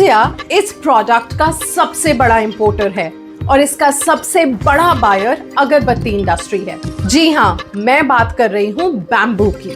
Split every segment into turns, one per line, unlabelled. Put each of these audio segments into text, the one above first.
India इस product का सबसे बड़ा इंपोर्टर है और इसका सबसे बड़ा बायर अगरबत्ती इंडस्ट्री है। जी हाँ, मैं बात कर रही हूँ बैम्बू की।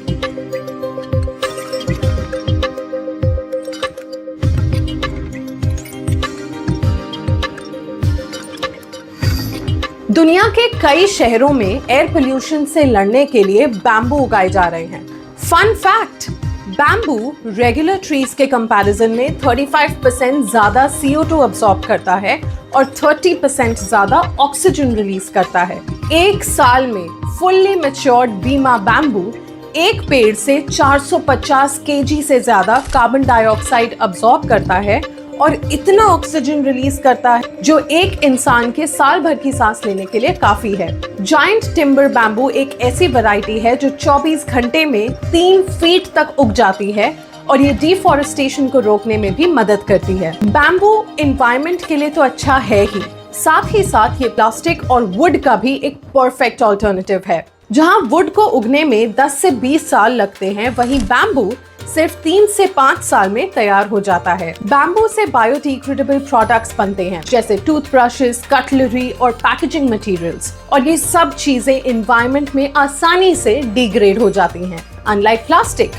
दुनिया के कई शहरों में एयर पोल्यूशन से लड़ने के लिए बैम्बू उगाए जा रहे हैं। Fun fact, bamboo regular trees के कंपैरिजन में 35% ज्यादा CO2 अब्सॉर्ब करता है और 30% ज्यादा ऑक्सीजन रिलीज करता है। एक साल में फुल्ली मैच्योर्ड बीमा बैम्बू एक पेड़ से 450 kg से ज्यादा कार्बन डाइऑक्साइड अब्सॉर्ब करता है और इतना ऑक्सीजन रिलीज करता है जो एक इंसान के साल भर की सांस लेने के लिए काफी है। जायंट टिम्बर बैम्बू एक ऐसी वैरायटी है जो 24 घंटे में 3 फीट तक उग जाती है और ये डिफॉरेस्टेशन को रोकने में भी मदद करती है। बैम्बू एनवायरनमेंट के लिए तो अच्छा है ही, साथ ही साथ ये प्लास्टिक और वुड का भी एक परफेक्ट ऑल्टरनेटिव है। जहाँ वुड को उगने में 10 से 20 साल लगते हैं, वहीं बैम्बू सिर्फ 3 से 5 साल में तैयार हो जाता है। बैम्बू से बायोडिग्रेडेबल प्रोडक्ट्स बनते हैं जैसे टूथब्रशेस, कटलरी और पैकेजिंग मटेरियल्स, और ये सब चीजें एनवायरनमेंट में आसानी से डिग्रेड हो जाती हैं, अनलाइक प्लास्टिक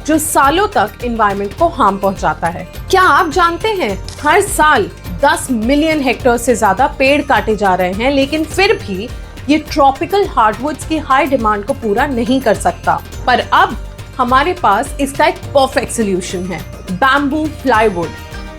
जो सालों तक एनवायरनमेंट को हार्म पहुंचाता है। क्या आप जानते हैं हर साल 10 मिलियन हेक्टेयर से ज्यादा पेड़ काटे जा रहे हैं, लेकिन फिर भी ये ट्रॉपिकल हार्डवुड्स की हाई डिमांड को पूरा नहीं कर सकता। पर अब हमारे पास इसका एक परफेक्ट सोल्यूशन है, बैम्बू प्लाईवुड,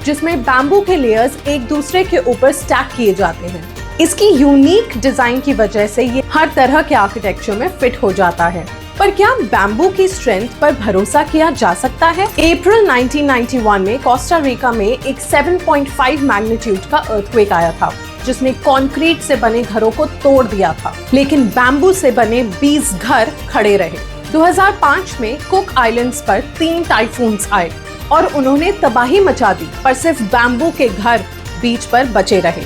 जिसमें बैम्बू के लेयर्स एक दूसरे के ऊपर स्टैक किए जाते हैं। इसकी यूनिक डिजाइन की वजह से ये हर तरह के आर्किटेक्चर में फिट हो जाता है। पर क्या बैम्बू की स्ट्रेंथ पर भरोसा किया जा सकता है? अप्रैल 1991 में कोस्टा रिका में एक 7.5 मैग्नीट्यूड का अर्थक्वेक आया था जिसने कंक्रीट से बने घरों को तोड़ दिया था, लेकिन बैम्बू से बने 20 घर खड़े रहे। 2005 में कुक आइलैंड्स पर 3 टाइफून्स आए और उन्होंने तबाही मचा दी, पर सिर्फ बैम्बू के घर बीच पर बचे रहे।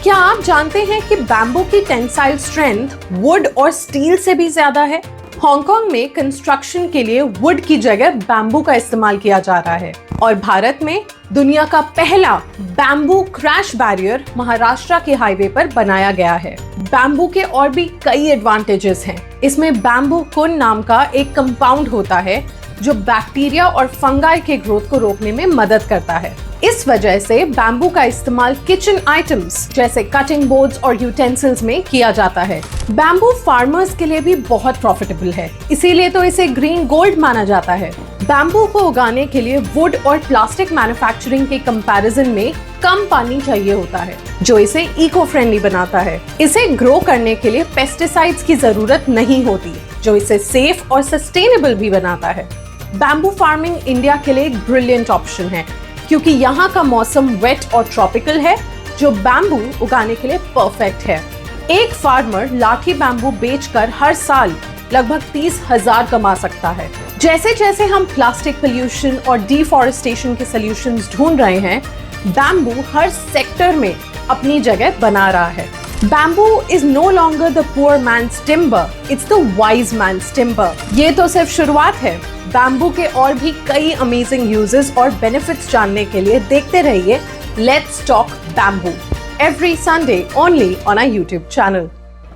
क्या आप जानते हैं कि बैम्बू की टेंसाइल स्ट्रेंथ वुड और स्टील से भी ज्यादा है? हांगकांग में कंस्ट्रक्शन के लिए वुड की जगह बैम्बू का इस्तेमाल किया जा रहा है और भारत में दुनिया का पहला बैम्बू क्रैश बैरियर महाराष्ट्र के हाईवे पर बनाया गया है। बैम्बू के और भी कई एडवांटेजेस हैं। इसमें बैम्बू कुन नाम का एक कंपाउंड होता है जो बैक्टीरिया और फंगाई के ग्रोथ को रोकने में मदद करता है। इस वजह से बैम्बू का इस्तेमाल किचन आइटम्स जैसे कटिंग बोर्ड्स और यूटेंसिल्स में किया जाता है। बैम्बू फार्मर्स के लिए भी बहुत प्रॉफिटेबल है, इसीलिए तो इसे ग्रीन गोल्ड माना जाता है। बैम्बू को उगाने के लिए वुड और प्लास्टिक मैन्युफैक्चरिंग के कंपैरिजन में कम पानी चाहिए होता है, जो इसे इको फ्रेंडली बनाता है। इसे ग्रो करने के लिए पेस्टिसाइड्स की जरूरत नहीं होती, जो इसे सेफ और सस्टेनेबल भी बनाता है। बैम्बू फार्मिंग इंडिया के लिए एक ब्रिलियंट ऑप्शन है, क्योंकि यहाँ का मौसम वेट और ट्रॉपिकल है, जो बैम्बू उगाने के लिए परफेक्ट है। एक फार्मर लाठी बैम्बू बेचकर हर साल लगभग 30,000 कमा सकता है। जैसे जैसे हम प्लास्टिक पोल्यूशन और डिफॉरेस्टेशन के सॉल्यूशंस ढूंढ रहे हैं, बैम्बू हर सेक्टर में अपनी जगह बना रहा है। Bamboo is no longer the poor man's timber, it's the wise man's timber. ये तो सिर्फ शुरुआत है। बैम्बू के और भी कई अमेजिंग यूजेस और बेनिफिट्स जानने के लिए देखते रहिए let's talk bamboo every Sunday only on our YouTube channel.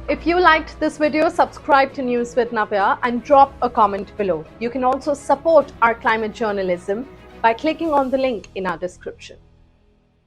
If you liked this video, subscribe to News with Navya and drop a comment below. You can also support our climate journalism by clicking on the link in our description.